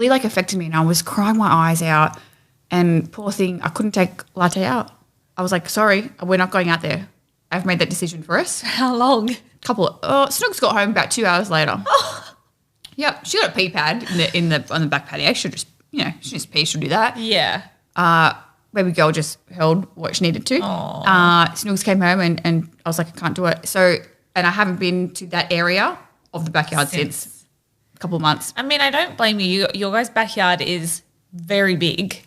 really like affected me, and I was crying my eyes out, and poor thing, I couldn't take Latte out. I was like, sorry, we're not going out there. I've made that decision for us. How long? Snooks got home about 2 hours later. Oh. Yep, she got a pee pad on the back patio. She just pee, she'll do that. Yeah. Baby girl just held what she needed to. Snooks came home and I was like, I can't do it. So, and I haven't been to that area of the backyard since a couple of months. I mean, I don't blame you. Your guys' backyard is very big.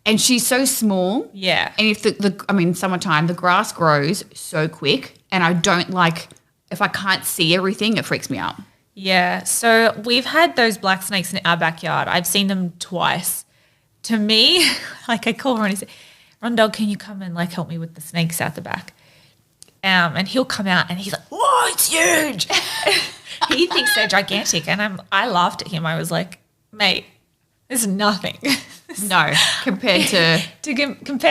And she's so small. Yeah. And if summertime, the grass grows so quick, and I don't like, if I can't see everything, it freaks me out. Yeah. So we've had those black snakes in our backyard. I've seen them twice. To me, like I call Ron and say, Ron dog, can you come and like help me with the snakes out the back? And he'll come out and he's like, whoa, it's huge. He thinks they're gigantic. And I laughed at him. I was like, mate, this is nothing. No, compared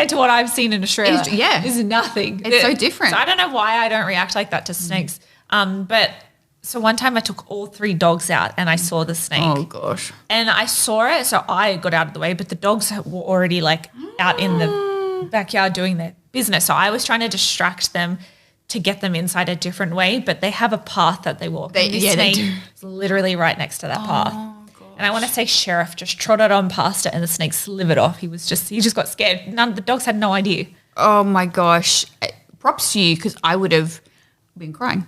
to what I've seen in Australia. This is nothing. It's so different. So I don't know why I don't react like that to snakes. But so one time I took all 3 dogs out and I saw the snake. Oh gosh. And I saw it, so I got out of the way, but the dogs were already like out in the backyard doing their business. So I was trying to distract them to get them inside a different way, but they have a path that they walk. They do. Is literally right next to that path. And I want to say Sheriff just trotted on past it and the snake slithered off. He just got scared. The dogs had no idea. Oh my gosh. Props to you, because I would have been crying.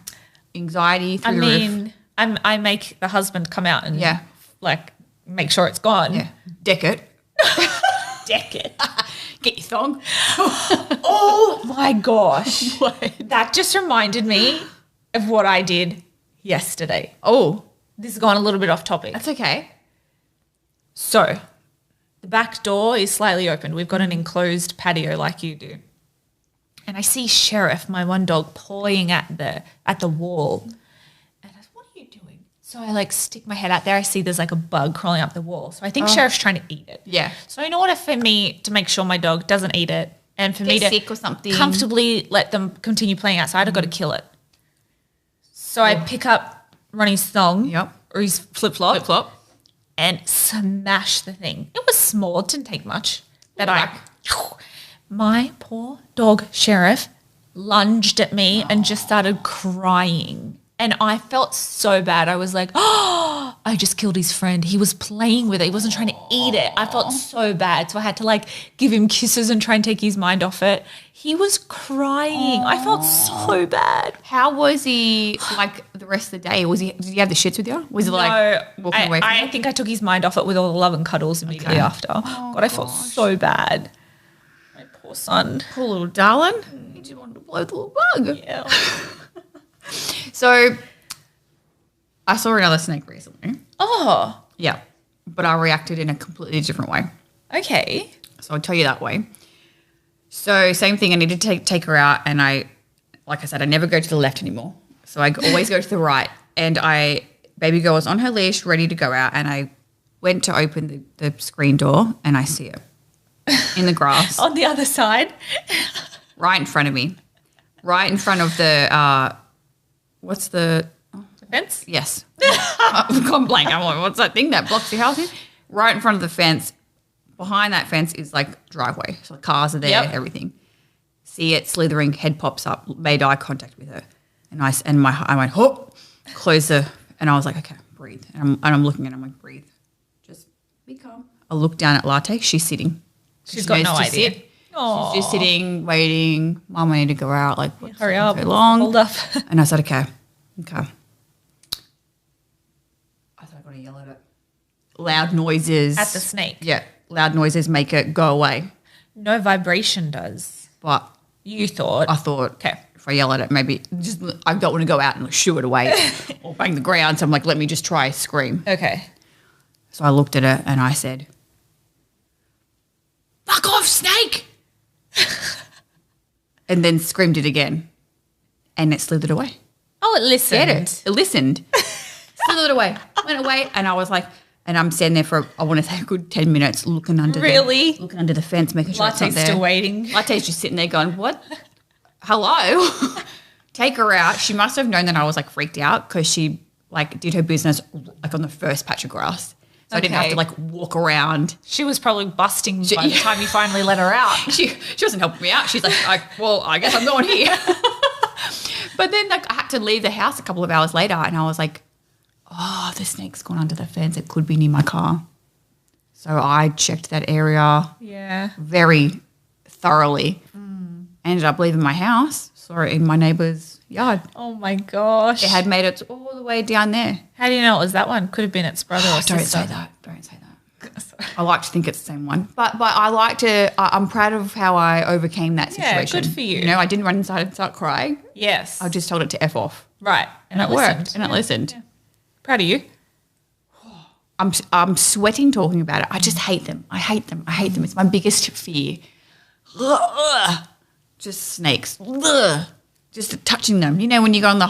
Anxiety through the roof. I make the husband come out and like make sure it's gone. Yeah. Deck it. Deck it. Get your thong. Oh my gosh. What? That just reminded me of what I did yesterday. Oh. This has gone a little bit off topic. That's okay. So the back door is slightly open. We've got an enclosed patio like you do. And I see Sheriff, my one dog, pawing at the wall. And I said, what are you doing? So I like stick my head out there. I see there's like a bug crawling up the wall. So I think Sheriff's trying to eat it. Yeah. So in order for me to make sure my dog doesn't eat it and for me to sick or something, comfortably let them continue playing outside, I've got to kill it. So I pick up Ronnie's thong or his flip-flop and smash the thing. It was small. It didn't take much. But my poor dog, Sheriff, lunged at me and just started crying. And I felt so bad. I was like, oh, I just killed his friend. He was playing with it. He wasn't trying to eat it. I felt so bad. So I had to like give him kisses and try and take his mind off it. He was crying. I felt so bad. How was he like the rest of the day? Did he have the shits with you? Was it like walking away from you? I think I took his mind off it with all the love and cuddles immediately after. God, I felt so bad. My poor son. Poor little darling. He just wanted to blow the little bug. Yeah. So I saw another snake recently. Oh. Yeah. But I reacted in a completely different way. Okay. So I'll tell you that way. So same thing, I needed to take her out, and like I said, I never go to the left anymore. So I always go to the right. And baby girl was on her leash, ready to go out, and I went to open the screen door and I see her in the grass. On the other side? Right in front of me. Right in front of the what's the fence? Yes. I've gone blank. I'm like, what's that thing that blocks your house in? Right in front of the fence. Behind that fence is like driveway. So cars are there, everything. See it slithering, head pops up, made eye contact with her. And I went, oh, close the, and I was like, okay, breathe. And I'm looking at her, I'm like, breathe. Just be calm. I look down at Latte. She's sitting. She's got no idea. She's just sitting, waiting. Mom, I need to go out. Like, what's hurry up. so long? Hold up. And I said, okay. I thought I got to yell at it. Loud noises. At the snake? Yeah. Loud noises make it go away. No vibration does. But you thought? I thought, okay, if I yell at it, maybe I don't want to go out and shoo it away or bang the ground. So I'm like, let me just try scream. Okay. So I looked at it and I said, fuck off, snake. And then screamed it again. And it slithered away. Oh, it listened. It listened. Slithered away. Went away. And I was like, and I'm standing there for, I want to say a good 10 minutes looking under looking under the fence, making sure it's not there. Still waiting. Latte's just sitting there going, what? Hello? Take her out. She must have known that I was like freaked out because she like did her business like on the first patch of grass. So I didn't have to like walk around. She was probably busting by the time you finally let her out. She wasn't helping me out. She's like, well, I guess I'm going here. But then like I had to leave the house a couple of hours later and I was like, oh, the snake's gone under the fence. It could be near my car. So I checked that area very thoroughly. Ended up leaving my house, saw it in my neighbour's yard. Oh, my gosh. It had made it all the way down there. How do you know it was that one? Could have been its brother or sister. Don't say that. I like to think it's the same one. But I like to I'm proud of how I overcame that situation. Yeah, good for you. You know, I didn't run inside and start crying. Yes. I just told it to F off. Right. And it worked. And it listened. Yeah. Proud of you. I'm sweating talking about it. I just hate them. I hate them. It's my biggest fear. Ugh. Just snakes. Ugh. Just touching them. You know, when you go on the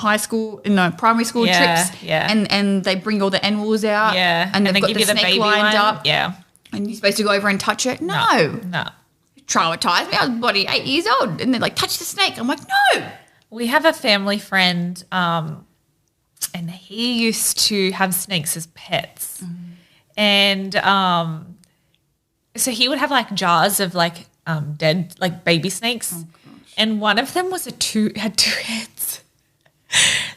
primary school trips and they bring all the animals out and they've got the snake lined up. Yeah. And you're supposed to go over and touch it. No. Traumatized me. I was bloody 8 years old and they're like, touch the snake. I'm like, no. We have a family friend and he used to have snakes as pets. And so he would have like jars of like dead like baby snakes. Oh, and one of them was had two heads.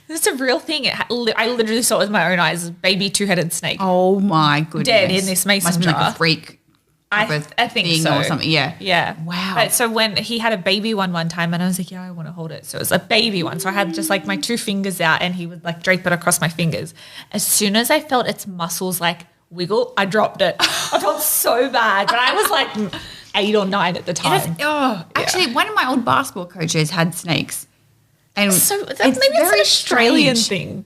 This is a real thing. I literally saw it with my own eyes. Baby two-headed snake. Oh my goodness! Dead in this mason jar. Like a freak. I think so. Or something. Yeah. Wow. But so when he had a baby one time, and I was like, yeah, I want to hold it. So it was a baby one. So I had just like my 2 fingers out, and he would like drape it across my fingers. As soon as I felt its muscles like wiggle, I dropped it. I felt so bad, but I was like 8 or 9 at the time. Actually, one of my old basketball coaches had snakes. And so maybe it's an Australian thing.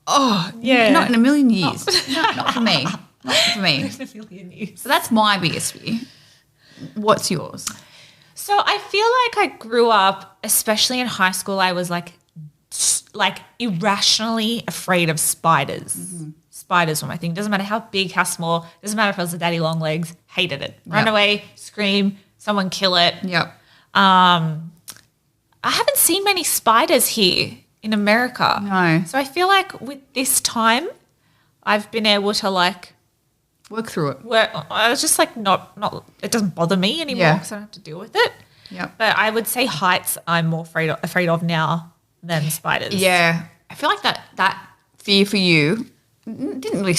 Oh, yeah. Not in a million years. Not for me. Not for me. Not in a million years. So that's my biggest fear. What's yours? So I feel like I grew up, especially in high school, I was like irrationally afraid of spiders. Mm-hmm. Spiders were my thing. Doesn't matter how big, how small. Doesn't matter if it was a daddy long legs. Hated it. Run away, scream, someone kill it. Yep. I haven't seen many spiders here in America. No. So I feel like with this time, I've been able to like work through it. I was just like not it doesn't bother me anymore because I don't have to deal with it. Yeah. But I would say heights I'm more afraid of now than spiders. Yeah. I feel like that fear for you didn't really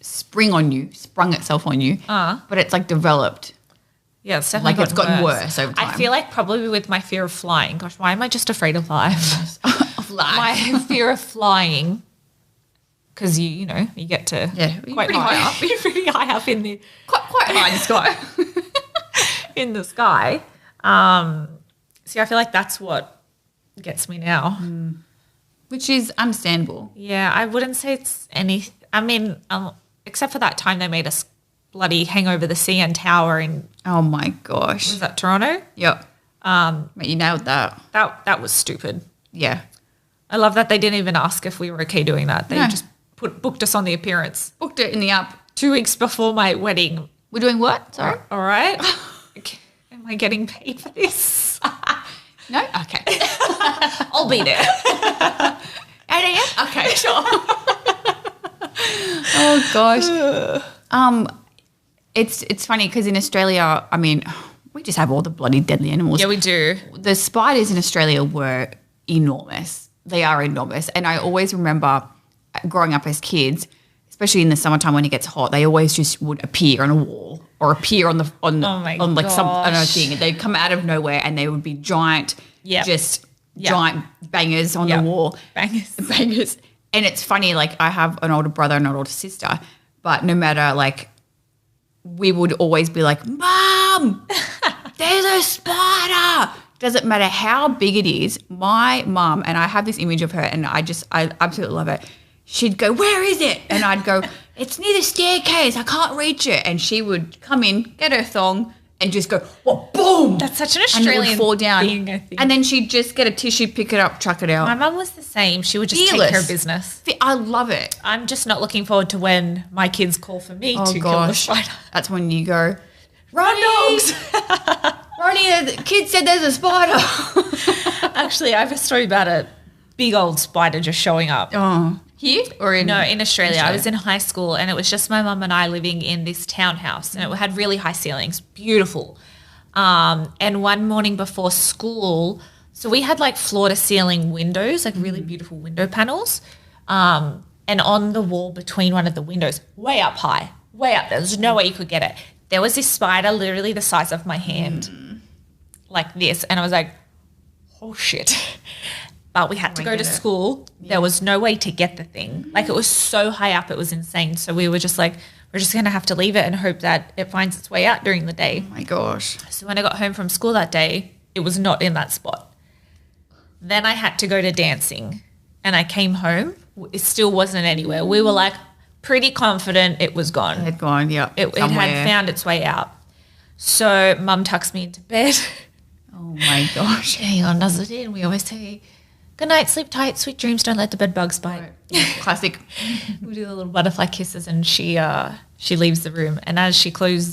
sprung itself on you, but it's like developed. Yeah, it's definitely like it's gotten worse over time. I feel like probably with my fear of flying. Gosh, why am I just afraid of life? My fear of flying, because you get to quite high up. You're pretty high up in the quite high in the sky. In the sky. See, I feel like that's what gets me now. Which is understandable. Yeah, I wouldn't say it's any. I mean, except for that time they made us bloody hang over the CN Tower in. Oh my gosh! Was that Toronto? Yep. Mate, you nailed that. That was stupid. Yeah. I love that they didn't even ask if we were okay doing that. They just booked us on the appearance. Booked it in the app 2 weeks before my wedding. We're doing what? Sorry. All right. Am I getting paid for this? No? Okay. I'll be there. 8 a.m.? Okay, sure. Oh, gosh. It's funny because in Australia, I mean, we just have all the bloody deadly animals. Yeah, we do. The spiders in Australia were enormous. They are enormous. And I always remember growing up as kids, especially in the summertime when it gets hot, they always just would appear on a wall or appear on like some other thing. They'd come out of nowhere and they would be giant, giant bangers on the wall. Bangers. And it's funny, like I have an older brother and an older sister, but no matter like we would always be like, Mom, there's a spider. Doesn't matter how big it is. My mum, and I have this image of her and I absolutely love it. She'd go, where is it? And I'd go, it's near the staircase. I can't reach it. And she would come in, get her thong, and just go, well, boom. That's such an Australian and it would fall down. thing, I think. And then she'd just get a tissue, pick it up, chuck it out. My mum was the same. She would just take care of business. I love it. I'm just not looking forward to when my kids call for me to kill the spider. That's when you go, run dogs. Ronnie, the kid said there's a spider. Actually, I have a story about a big old spider just showing up. Oh. Here or in? No, in Australia. I was in high school and it was just my mum and I living in this townhouse and it had really high ceilings, beautiful. And one morning before school, so we had like floor to ceiling windows, like really beautiful window panels. And on the wall between one of the windows, way up high, way up there, there's no way you could get it. There was this spider literally the size of my hand, like this. And I was like, oh shit. But we had to go to school. Yeah. There was no way to get the thing. Like it was so high up, it was insane. So we were just like, we're just going to have to leave it and hope that it finds its way out during the day. Oh my gosh. So when I got home from school that day, it was not in that spot. Then I had to go to dancing and I came home. It still wasn't anywhere. We were like pretty confident it was gone. It had gone, yeah. It had found its way out. So mum tucks me into bed. Oh my gosh. Hang on, does it in? We always say, good night, sleep tight, sweet dreams, don't let the bed bugs bite. Right. Classic. We do the little butterfly kisses and she leaves the room. And as she closes